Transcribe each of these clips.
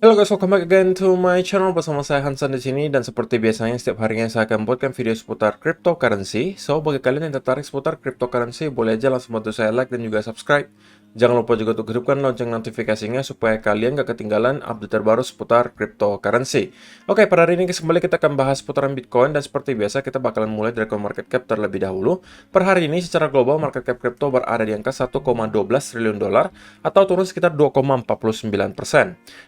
Halo guys, welcome back again to my channel bersama saya Hansan di sini, dan seperti biasanya setiap harinya saya akan buatkan video seputar cryptocurrency. So bagi kalian yang tertarik seputar cryptocurrency, boleh aja langsung bantu saya like dan juga subscribe. Jangan lupa juga untuk hidupkan lonceng notifikasinya supaya kalian gak ketinggalan update terbaru seputar cryptocurrency. Oke, pada hari ini kembali kita akan bahas seputaran Bitcoin, dan seperti biasa kita bakalan mulai dari market cap terlebih dahulu. Per hari ini secara global market cap crypto berada di angka 1,12 triliun dolar atau turun sekitar 2,49%.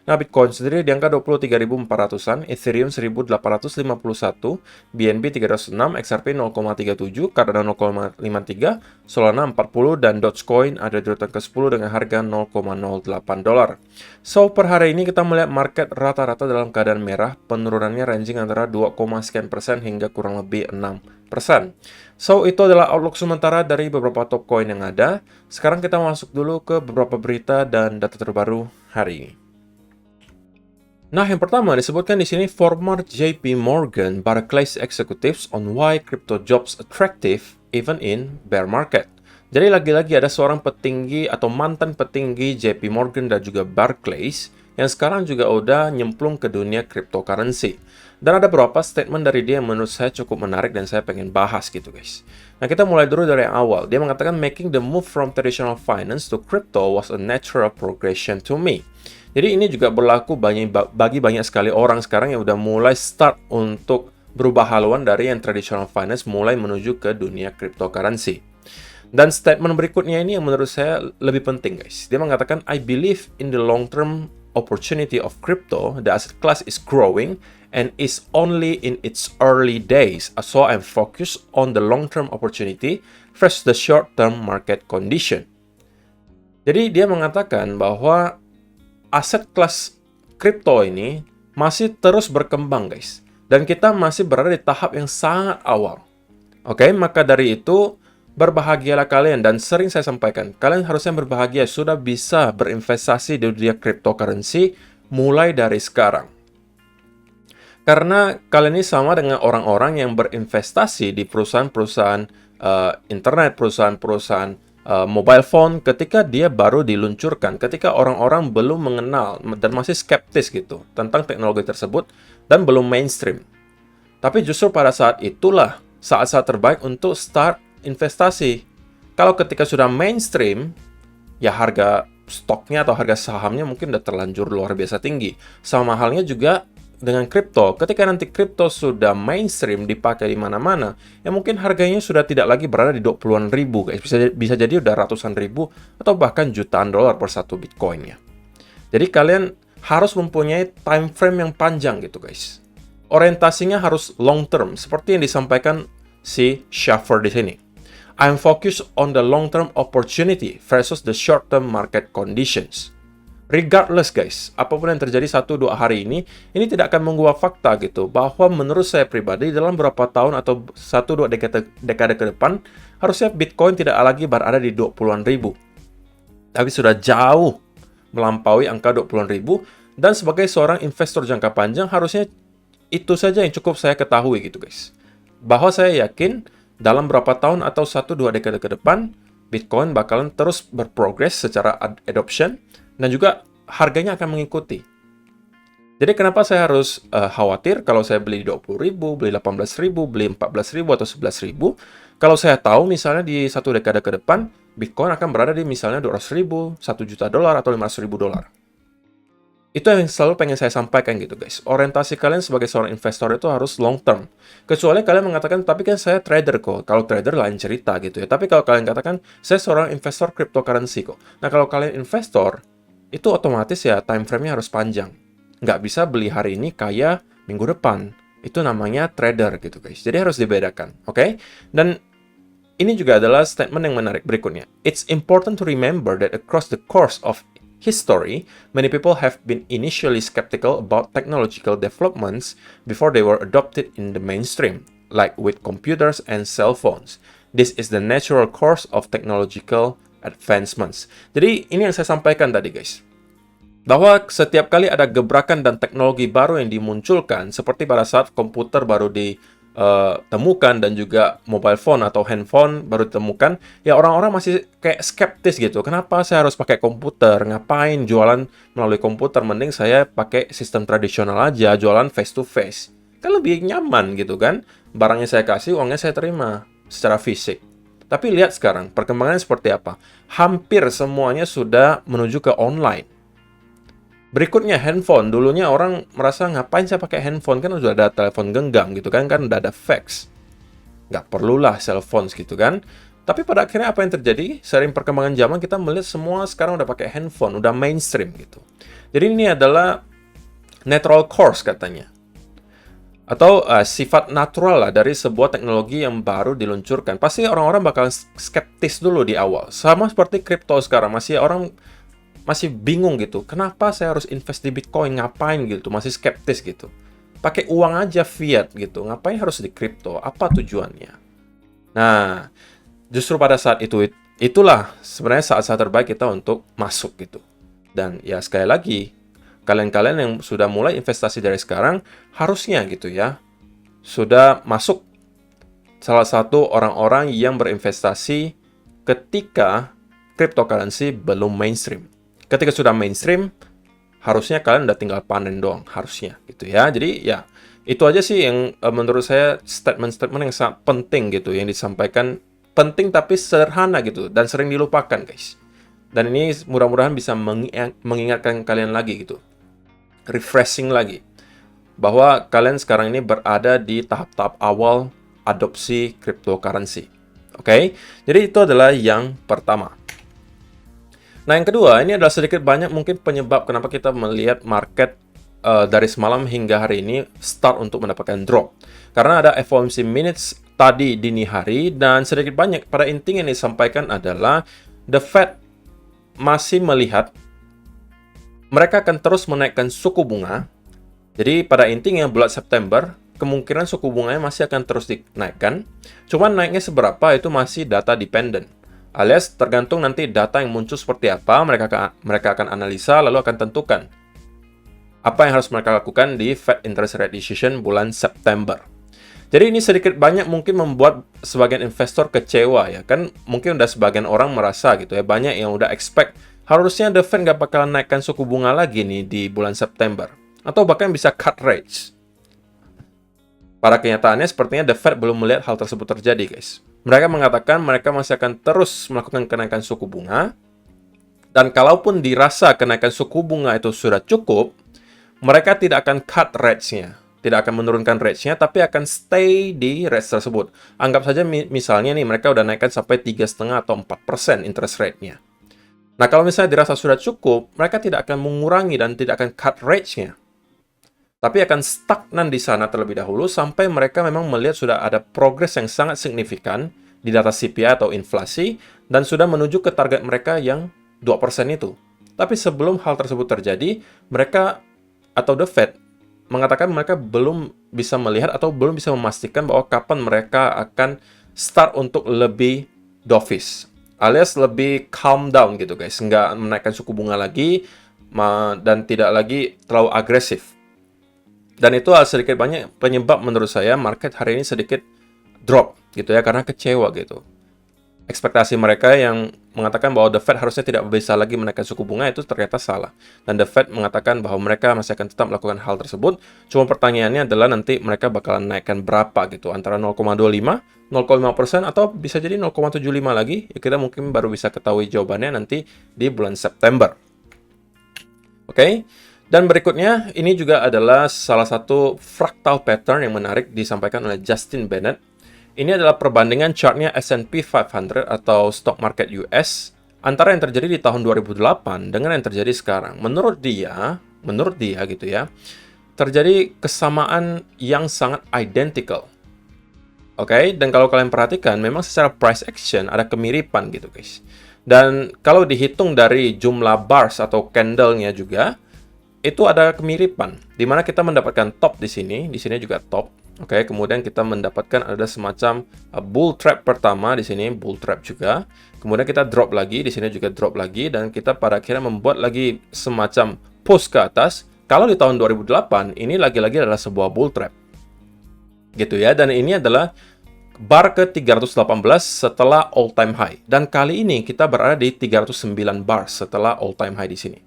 Nah, Bitcoin sendiri di angka 23.400-an, Ethereum 1.851, BNB 306, XRP 0,37, Cardano 0,53, Solana 40, dan Dogecoin ada di urutan ke-10 dengan harga 0,08 dolar. So, per hari ini kita melihat market rata-rata dalam keadaan merah, penurunannya ranging antara 2,sekian% hingga kurang lebih 6%. So, itu adalah outlook sementara dari beberapa top coin yang ada. Sekarang kita masuk dulu ke beberapa berita dan data terbaru hari ini. Nah, yang pertama disebutkan di sini former JP Morgan Barclays executives on why crypto jobs attractive even in bear market. Jadi lagi-lagi ada seorang petinggi atau mantan petinggi JP Morgan dan juga Barclays yang sekarang juga udah nyemplung ke dunia cryptocurrency. Dan ada beberapa statement dari dia yang menurut saya cukup menarik dan saya pengen bahas gitu guys. Nah, kita mulai dulu dari yang awal. Dia mengatakan making the move from traditional finance to crypto was a natural progression to me. Jadi ini juga berlaku bagi banyak sekali orang sekarang yang udah mulai start untuk berubah haluan dari yang traditional finance mulai menuju ke dunia cryptocurrency. Dan statement berikutnya ini yang menurut saya lebih penting guys. Dia mengatakan, I believe in the long-term opportunity of crypto. The asset class is growing and is only in its early days. So I'm focused on the long-term opportunity versus the short-term market condition. Jadi dia mengatakan bahwa aset kelas kripto ini masih terus berkembang guys. Dan kita masih berada di tahap yang sangat awal. Oke, maka dari itu berbahagialah kalian, dan sering saya sampaikan, kalian harusnya berbahagia sudah bisa berinvestasi di dunia cryptocurrency mulai dari sekarang. Karena kalian ini sama dengan orang-orang yang berinvestasi di perusahaan-perusahaan internet, perusahaan-perusahaan mobile phone ketika dia baru diluncurkan, ketika orang-orang belum mengenal dan masih skeptis gitu tentang teknologi tersebut dan belum mainstream. Tapi justru pada saat itulah saat-saat terbaik untuk start investasi. Kalau ketika sudah mainstream, ya harga stoknya atau harga sahamnya mungkin udah terlanjur luar biasa tinggi. Sama halnya juga dengan kripto. Ketika nanti kripto sudah mainstream dipakai di mana-mana, ya mungkin harganya sudah tidak lagi berada di 20-an ribu, guys. Bisa jadi udah ratusan ribu atau bahkan jutaan dolar per satu Bitcoinnya. Jadi kalian harus mempunyai time frame yang panjang gitu, guys. Orientasinya harus long term, seperti yang disampaikan si Schaffer di sini. I'm focused on the long-term opportunity versus the short-term market conditions. Regardless guys, apapun yang terjadi 1-2 hari ini tidak akan mengubah fakta gitu, bahwa menurut saya pribadi dalam beberapa tahun atau 1-2 dekade ke depan, harusnya Bitcoin tidak lagi berada di 20-an ribu. Tapi sudah jauh melampaui angka 20-an ribu, dan sebagai seorang investor jangka panjang, harusnya itu saja yang cukup saya ketahui gitu guys. Bahwa saya yakin dalam berapa tahun atau 1-2 dekade ke depan, Bitcoin bakalan terus berprogres secara adoption, dan juga harganya akan mengikuti. Jadi kenapa saya harus khawatir kalau saya beli 20.000, beli 18.000, beli 14.000 atau 11.000, kalau saya tahu misalnya di 1 dekade ke depan, Bitcoin akan berada di misalnya 200.000, 1 juta dolar, atau 500.000 dolar. Itu yang selalu pengen saya sampaikan gitu guys. Orientasi kalian sebagai seorang investor itu harus long term. Kecuali kalian mengatakan, tapi kan saya trader kok. Kalau trader lain cerita gitu ya. Tapi kalau kalian katakan, saya seorang investor cryptocurrency kok. Nah, kalau kalian investor, itu otomatis ya time frame-nya harus panjang. Nggak bisa beli hari ini kaya minggu depan. Itu namanya trader gitu guys. Jadi harus dibedakan. Oke? Dan ini juga adalah statement yang menarik berikutnya. It's important to remember that across the course of history, many people have been initially skeptical about technological developments before they were adopted in the mainstream, like with computers and cell phones. This is the natural course of technological advancements. Jadi ini yang saya sampaikan tadi guys. Bahwa setiap kali ada gebrakan dan teknologi baru yang dimunculkan, seperti pada saat komputer baru temukan, dan juga mobile phone atau handphone baru ditemukan, ya orang-orang masih kayak skeptis gitu. Kenapa saya harus pakai komputer? Ngapain jualan melalui komputer? Mending saya pakai sistem tradisional aja, jualan face to face. Kan lebih nyaman gitu kan? Barangnya saya kasih, uangnya saya terima secara fisik. Tapi lihat sekarang, perkembangannya seperti apa? Hampir semuanya sudah menuju ke online. Berikutnya handphone. Dulunya orang merasa ngapain saya pakai handphone, kan sudah ada telepon genggam gitu kan udah ada fax. Nggak perlulah cell phones gitu kan. Tapi pada akhirnya apa yang terjadi? Seiring perkembangan zaman kita melihat semua sekarang udah pakai handphone, udah mainstream gitu. Jadi ini adalah natural course katanya. Atau sifat natural lah dari sebuah teknologi yang baru diluncurkan. Pasti orang-orang bakal skeptis dulu di awal. Sama seperti kripto sekarang, orang masih bingung gitu. Kenapa saya harus invest di Bitcoin? Ngapain gitu? Masih skeptis gitu. Pakai uang aja fiat gitu. Ngapain harus di kripto? Apa tujuannya? Nah, justru pada saat itulah sebenarnya saat-saat terbaik kita untuk masuk gitu. Dan ya sekali lagi, kalian-kalian yang sudah mulai investasi dari sekarang, harusnya gitu ya, sudah masuk salah satu orang-orang yang berinvestasi ketika cryptocurrency belum mainstream. Ketika sudah mainstream, harusnya kalian udah tinggal panen doang, harusnya gitu ya. Jadi ya, itu aja sih yang menurut saya statement-statement yang sangat penting gitu, yang disampaikan penting tapi sederhana gitu, dan sering dilupakan guys. Dan ini mudah-mudahan bisa mengingatkan kalian lagi gitu, refreshing lagi, bahwa kalian sekarang ini berada di tahap-tahap awal adopsi cryptocurrency. Oke? Jadi itu adalah yang pertama. Nah, yang kedua, ini adalah sedikit banyak mungkin penyebab kenapa kita melihat market dari semalam hingga hari ini start untuk mendapatkan drop. Karena ada FOMC minutes tadi dini hari, dan sedikit banyak pada intinya yang disampaikan adalah the Fed masih melihat mereka akan terus menaikkan suku bunga. Jadi pada intinya bulan September, kemungkinan suku bunganya masih akan terus dinaikkan. Cuman naiknya seberapa itu masih data dependent. Alias tergantung nanti data yang muncul seperti apa, mereka akan analisa lalu akan tentukan apa yang harus mereka lakukan di Fed Interest Rate Decision bulan September. Jadi ini sedikit banyak mungkin membuat sebagian investor kecewa ya. Kan mungkin udah sebagian orang merasa gitu ya, banyak yang udah expect harusnya The Fed nggak bakalan naikkan suku bunga lagi nih di bulan September. Atau bahkan bisa cut rates. Pada kenyataannya sepertinya The Fed belum melihat hal tersebut terjadi guys. Mereka mengatakan mereka masih akan terus melakukan kenaikan suku bunga. Dan kalaupun dirasa kenaikan suku bunga itu sudah cukup, mereka tidak akan cut rates-nya. Tidak akan menurunkan rates-nya, tapi akan stay di rates tersebut. Anggap saja misalnya nih, mereka udah naikkan sampai 3,5 atau 4% interest rate-nya. Nah, kalau misalnya dirasa sudah cukup, mereka tidak akan mengurangi dan tidak akan cut rates-nya. Tapi akan stagnan di sana terlebih dahulu sampai mereka memang melihat sudah ada progres yang sangat signifikan di data CPI atau inflasi dan sudah menuju ke target mereka yang 2% itu. Tapi sebelum hal tersebut terjadi, mereka atau The Fed mengatakan mereka belum bisa melihat atau belum bisa memastikan bahwa kapan mereka akan start untuk lebih dovish, alias lebih calm down gitu guys, nggak menaikkan suku bunga lagi dan tidak lagi terlalu agresif. Dan itu sedikit banyak penyebab menurut saya market hari ini sedikit drop gitu ya, karena kecewa gitu. Ekspektasi mereka yang mengatakan bahwa The Fed harusnya tidak bisa lagi menaikkan suku bunga itu ternyata salah. Dan The Fed mengatakan bahwa mereka masih akan tetap melakukan hal tersebut. Cuma pertanyaannya adalah nanti mereka bakalan naikkan berapa gitu. Antara 0,25, 0,5%, atau bisa jadi 0,75 lagi. Ya, kita mungkin baru bisa ketahui jawabannya nanti di bulan September. Oke? Dan berikutnya, ini juga adalah salah satu fractal pattern yang menarik disampaikan oleh Justin Bennett. Ini adalah perbandingan chartnya S&P 500 atau stock market US antara yang terjadi di tahun 2008 dengan yang terjadi sekarang. Menurut dia gitu ya, terjadi kesamaan yang sangat identical. Oke, dan kalau kalian perhatikan, memang secara price action ada kemiripan gitu guys. Dan kalau dihitung dari jumlah bars atau candle-nya juga, itu ada kemiripan, di mana kita mendapatkan top di sini juga top. Oke, kemudian kita mendapatkan ada semacam bull trap pertama di sini, bull trap juga. Kemudian kita drop lagi, di sini juga drop lagi, dan kita pada akhirnya membuat lagi semacam push ke atas. Kalau di tahun 2008, ini lagi-lagi adalah sebuah bull trap. Gitu ya, dan ini adalah bar ke 318 setelah all time high. Dan kali ini kita berada di 309 bar setelah all time high di sini.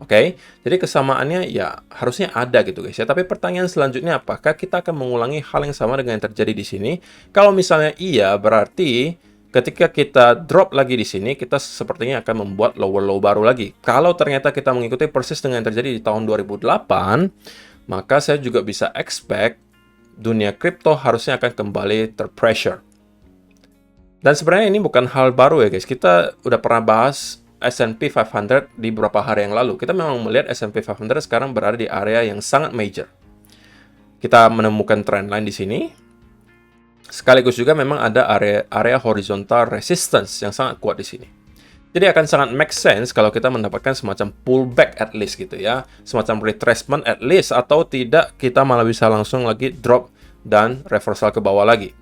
Oke, jadi kesamaannya ya harusnya ada gitu guys ya. Tapi pertanyaan selanjutnya, apakah kita akan mengulangi hal yang sama dengan yang terjadi di sini? Kalau misalnya iya, berarti ketika kita drop lagi di sini, kita sepertinya akan membuat lower low baru lagi. Kalau ternyata kita mengikuti persis dengan yang terjadi di tahun 2008, maka saya juga bisa expect dunia kripto harusnya akan kembali terpressure. Dan sebenarnya ini bukan hal baru ya guys. Kita udah pernah bahas S&P 500 di beberapa hari yang lalu. Kita memang melihat S&P 500 sekarang berada di area yang sangat major. Kita menemukan trendline di sini. Sekaligus juga memang ada area horizontal resistance yang sangat kuat di sini. Jadi akan sangat make sense kalau kita mendapatkan semacam pullback at least gitu ya. Semacam retracement at least, atau tidak kita malah bisa langsung lagi drop dan reversal ke bawah lagi.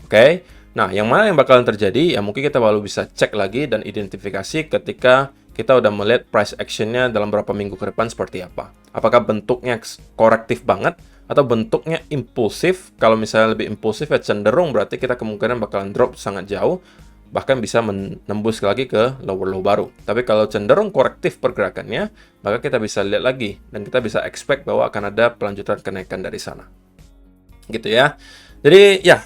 Oke. Nah, yang mana yang bakalan terjadi? Ya mungkin kita baru bisa cek lagi dan identifikasi ketika kita udah melihat price actionnya dalam beberapa minggu ke depan seperti apa. Apakah bentuknya korektif banget atau bentuknya impulsif? Kalau misalnya lebih impulsif ya cenderung berarti kita kemungkinan bakalan drop sangat jauh, bahkan bisa menembus lagi ke lower low baru. Tapi kalau cenderung korektif pergerakannya, maka kita bisa lihat lagi dan kita bisa expect bahwa akan ada pelanjutan kenaikan dari sana. Gitu ya. Jadi ya,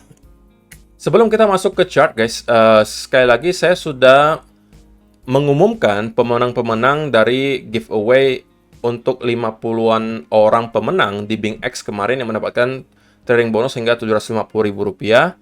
sebelum kita masuk ke chart guys, sekali lagi saya sudah mengumumkan pemenang-pemenang dari giveaway untuk 50-an orang pemenang di BingX kemarin yang mendapatkan trading bonus hingga Rp750.000.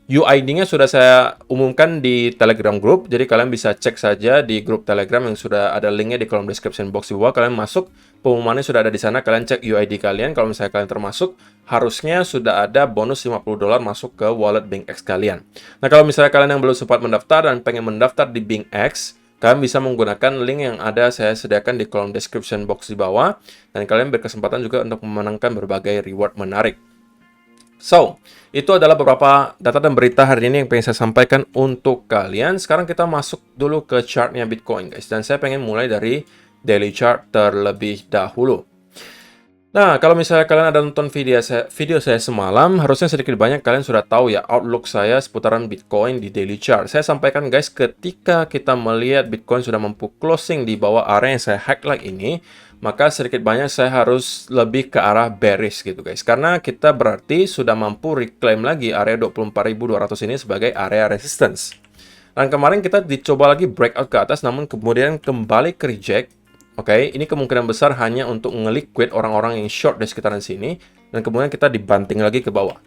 UID-nya sudah saya umumkan di Telegram group, jadi kalian bisa cek saja di grup Telegram yang sudah ada linknya di kolom description box di bawah. Kalian masuk, pengumumannya sudah ada di sana, kalian cek UID kalian. Kalau misalnya kalian termasuk, harusnya sudah ada bonus $50 masuk ke wallet BingX kalian. Nah, kalau misalnya kalian yang belum sempat mendaftar dan pengen mendaftar di BingX, kalian bisa menggunakan link yang ada saya sediakan di kolom description box di bawah, dan kalian berkesempatan juga untuk memenangkan berbagai reward menarik. So, itu adalah beberapa data dan berita hari ini yang pengen saya sampaikan untuk kalian. Sekarang kita masuk dulu ke chartnya Bitcoin, guys. Dan saya pengen mulai dari daily chart terlebih dahulu. Nah, kalau misalnya kalian ada nonton video saya semalam, harusnya sedikit banyak kalian sudah tahu ya outlook saya seputaran Bitcoin di daily chart. Saya sampaikan, guys, ketika kita melihat Bitcoin sudah mampu closing di bawah area yang saya highlight ini, maka sedikit banyak saya harus lebih ke arah bearish gitu guys. Karena kita berarti sudah mampu reclaim lagi area 24.200 ini sebagai area resistance. Dan kemarin kita dicoba lagi breakout ke atas, namun kemudian kembali ke reject. Oke, ini kemungkinan besar hanya untuk nge-liquid orang-orang yang short di sekitaran sini. Dan kemudian kita dibanting lagi ke bawah.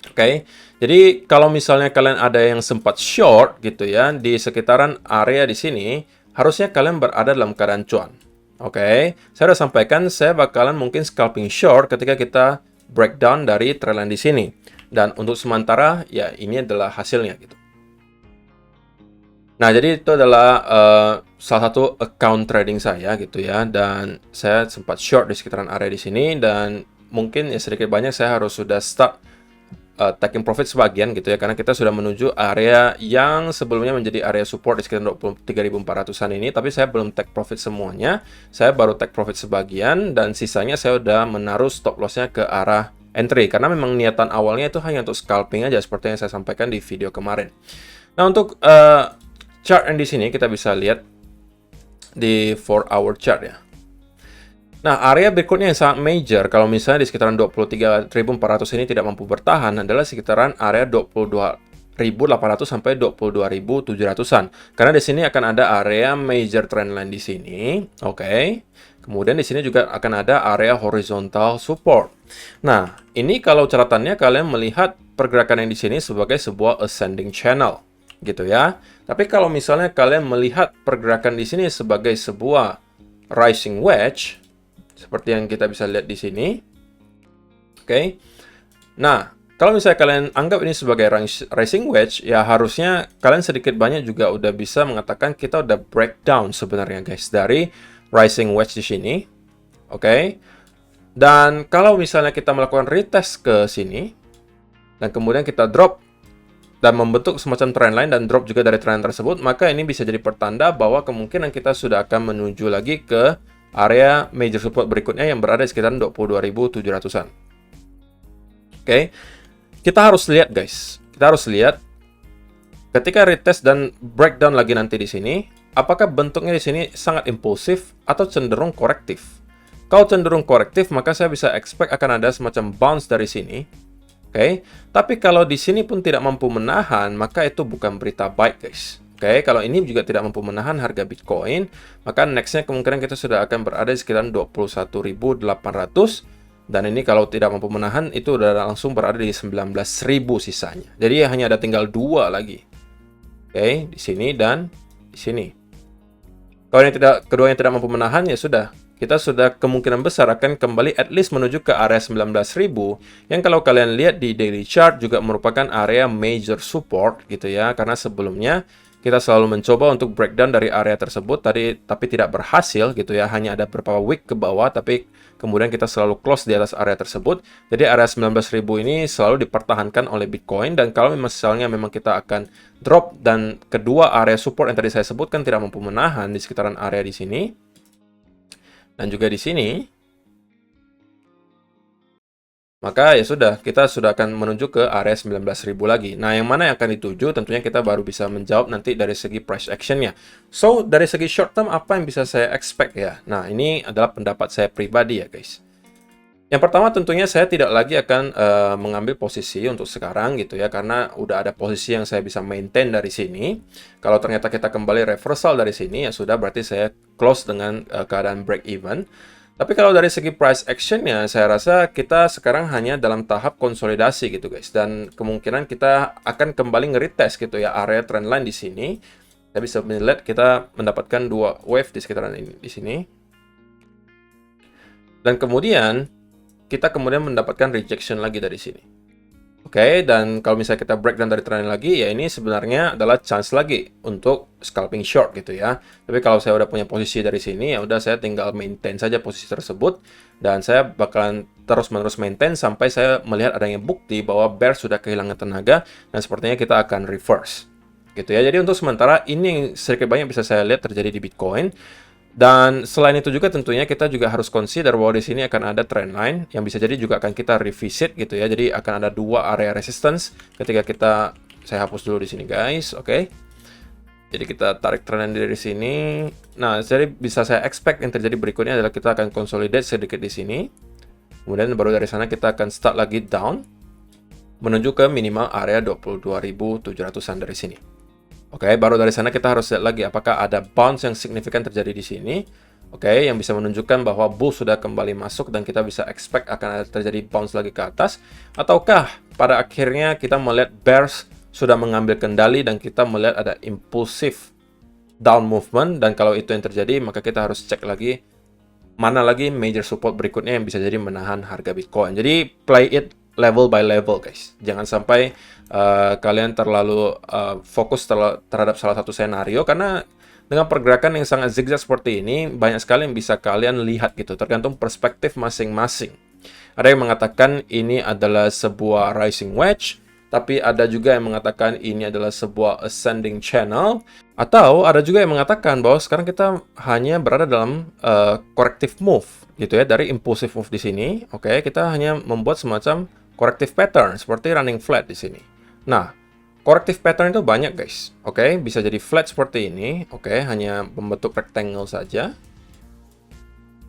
Oke, jadi kalau misalnya kalian ada yang sempat short gitu ya, di sekitaran area di sini, harusnya kalian berada dalam keadaan cuan. Oke, saya sudah sampaikan saya bakalan mungkin scalping short ketika kita breakdown dari trendline di sini. Dan untuk sementara, ya ini adalah hasilnya gitu. Nah, jadi itu adalah salah satu account trading saya gitu ya. Dan saya sempat short di sekitaran area di sini. Dan mungkin ya sedikit banyak saya harus sudah start taking profit sebagian gitu ya, karena kita sudah menuju area yang sebelumnya menjadi area support di sekitar 23.400-an ini, tapi saya belum take profit semuanya, saya baru take profit sebagian, dan sisanya saya udah menaruh stop lossnya ke arah entry, karena memang niatan awalnya itu hanya untuk scalping aja, seperti yang saya sampaikan di video kemarin. Nah, untuk chart yang di sini kita bisa lihat di 4-hour chart ya. Nah, area berikutnya yang sangat major, kalau misalnya di sekitaran 23.400 ini tidak mampu bertahan, adalah sekitaran area 22.800 sampai 22.700-an. Karena di sini akan ada area major trendline di sini, oke. Kemudian di sini juga akan ada area horizontal support. Nah, ini kalau catatannya kalian melihat pergerakan yang di sini sebagai sebuah ascending channel, gitu ya. Tapi kalau misalnya kalian melihat pergerakan di sini sebagai sebuah rising wedge, seperti yang kita bisa lihat di sini. Oke. Nah, kalau misalnya kalian anggap ini sebagai rising wedge, ya harusnya kalian sedikit banyak juga udah bisa mengatakan kita udah breakdown sebenarnya guys dari rising wedge di sini. Oke. Dan kalau misalnya kita melakukan retest ke sini dan kemudian kita drop dan membentuk semacam trendline dan drop juga dari trend tersebut, maka ini bisa jadi pertanda bahwa kemungkinan kita sudah akan menuju lagi ke area major support berikutnya yang berada di sekitar 22.700-an. Oke. Kita harus lihat guys. Kita harus lihat ketika retest dan breakdown lagi nanti di sini, apakah bentuknya di sini sangat impulsif atau cenderung korektif. Kalau cenderung korektif, maka saya bisa expect akan ada semacam bounce dari sini. Oke. Tapi kalau di sini pun tidak mampu menahan, maka itu bukan berita baik guys. Oke, kalau ini juga tidak mampu menahan harga Bitcoin, maka nextnya kemungkinan kita sudah akan berada di sekitar 21.800. Dan ini kalau tidak mampu menahan, itu udah langsung berada di 19.000 sisanya. Jadi hanya ada tinggal 2 lagi. Oke, di sini dan di sini. Kalau yang keduanya tidak mampu menahan, ya sudah. Kita sudah kemungkinan besar akan kembali at least menuju ke area 19.000 yang kalau kalian lihat di daily chart juga merupakan area major support gitu ya, karena sebelumnya kita selalu mencoba untuk breakdown dari area tersebut tapi tidak berhasil gitu ya, hanya ada beberapa wick ke bawah tapi kemudian kita selalu close di atas area tersebut. Jadi area 19.000 ini selalu dipertahankan oleh Bitcoin, dan kalau misalnya memang kita akan drop dan kedua area support yang tadi saya sebutkan tidak mampu menahan di sekitaran area di sini dan juga di sini, maka ya sudah, kita sudah akan menuju ke area 19.000 lagi. Nah, yang mana yang akan dituju, tentunya kita baru bisa menjawab nanti dari segi price action-nya. So, dari segi short term, apa yang bisa saya expect ya? Nah, ini adalah pendapat saya pribadi ya, guys. Yang pertama, tentunya saya tidak lagi akan mengambil posisi untuk sekarang gitu ya, karena udah ada posisi yang saya bisa maintain dari sini. Kalau ternyata kita kembali reversal dari sini, ya sudah, berarti saya close dengan keadaan break even. Tapi kalau dari segi price action-nya, saya rasa kita sekarang hanya dalam tahap konsolidasi gitu guys. Dan kemungkinan kita akan kembali nge-retest gitu ya area trendline di sini. Kita bisa melihat kita mendapatkan 2 wave di sekitaran ini di sini. Dan kemudian kita mendapatkan rejection lagi dari sini. Oke, dan kalau misalnya kita breakdown dari trend lagi, ya ini sebenarnya adalah chance lagi untuk scalping short gitu ya. Tapi kalau saya udah punya posisi dari sini, ya udah saya tinggal maintain saja posisi tersebut. Dan saya bakalan terus-menerus maintain sampai saya melihat adanya bukti bahwa bear sudah kehilangan tenaga dan sepertinya kita akan reverse. Gitu ya. Jadi untuk sementara ini yang sedikit banyak bisa saya lihat terjadi di Bitcoin. Dan selain itu juga tentunya kita juga harus consider bahwa di sini akan ada trend line yang bisa jadi juga akan kita revisit gitu ya. Jadi akan ada 2 area resistance ketika saya hapus dulu di sini guys, oke. Jadi kita tarik trend line dari sini. Nah, jadi bisa saya expect yang terjadi berikutnya adalah kita akan consolidate sedikit di sini. Kemudian baru dari sana kita akan start lagi down menuju ke minimal area 22.700-an dari sini. Oke, baru dari sana kita harus lihat lagi apakah ada bounce yang signifikan terjadi di sini. Oke, yang bisa menunjukkan bahwa bull sudah kembali masuk dan kita bisa expect akan ada terjadi bounce lagi ke atas. Ataukah pada akhirnya kita melihat bears sudah mengambil kendali dan kita melihat ada impulsif down movement, dan kalau itu yang terjadi maka kita harus cek lagi mana lagi major support berikutnya yang bisa jadi menahan harga Bitcoin. Jadi play it level by level guys. Jangan sampai kalian terlalu fokus terhadap salah satu senario, karena dengan pergerakan yang sangat zigzag seperti ini banyak sekali yang bisa kalian lihat gitu, tergantung perspektif masing-masing. Ada yang mengatakan ini adalah sebuah rising wedge, tapi ada juga yang mengatakan ini adalah sebuah ascending channel, atau ada juga yang mengatakan bahwa sekarang kita hanya berada dalam corrective move gitu ya, dari impulsive move di sini. Oke, kita hanya membuat semacam corrective pattern seperti running flat di sini. Nah, corrective pattern itu banyak guys. Oke, bisa jadi flat seperti ini. Oke, hanya membentuk rectangle saja.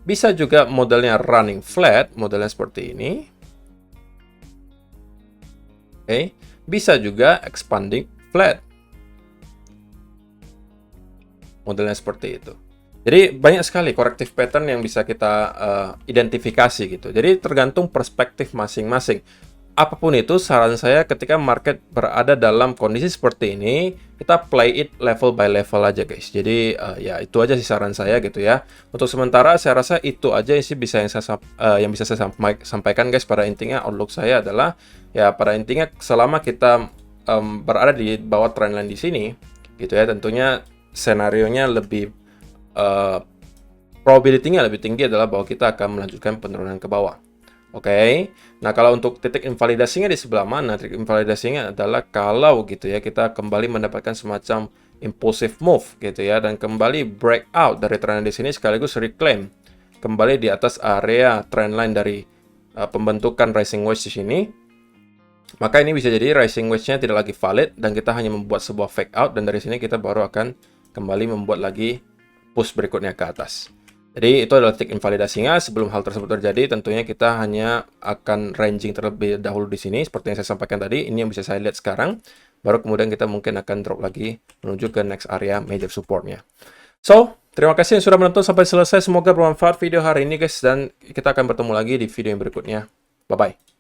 Bisa juga modelnya running flat, modelnya seperti ini. Oke, bisa juga expanding flat, modelnya seperti itu. Jadi banyak sekali corrective pattern yang bisa kita identifikasi gitu. Jadi tergantung perspektif masing-masing. Apapun itu, saran saya ketika market berada dalam kondisi seperti ini, kita play it level by level aja guys. Jadi ya itu aja sih saran saya gitu ya. Untuk sementara saya rasa itu aja sih yang bisa saya sampaikan guys. Pada intinya outlook saya adalah ya pada intinya selama kita berada di bawah trendline di sini gitu ya, tentunya senarionya lebih probability-nya lebih tinggi adalah bahwa kita akan melanjutkan penurunan ke bawah. Oke, nah kalau untuk titik invalidasinya di sebelah mana? Titik invalidasinya adalah kalau gitu ya kita kembali mendapatkan semacam impulsive move gitu ya, dan kembali breakout dari trend di sini sekaligus reclaim kembali di atas area trendline dari pembentukan rising wedge di sini. Maka ini bisa jadi rising wedge-nya tidak lagi valid dan kita hanya membuat sebuah fake out, dan dari sini kita baru akan kembali membuat lagi push berikutnya ke atas. Jadi itu adalah titik invalidasinya. Sebelum hal tersebut terjadi, tentunya kita hanya akan ranging terlebih dahulu di sini seperti yang saya sampaikan tadi. Ini yang bisa saya lihat sekarang. Baru kemudian kita mungkin akan drop lagi menuju ke next area major supportnya. So, terima kasih yang sudah menonton sampai selesai. Semoga bermanfaat video hari ini guys, dan kita akan bertemu lagi di video yang berikutnya. Bye-bye.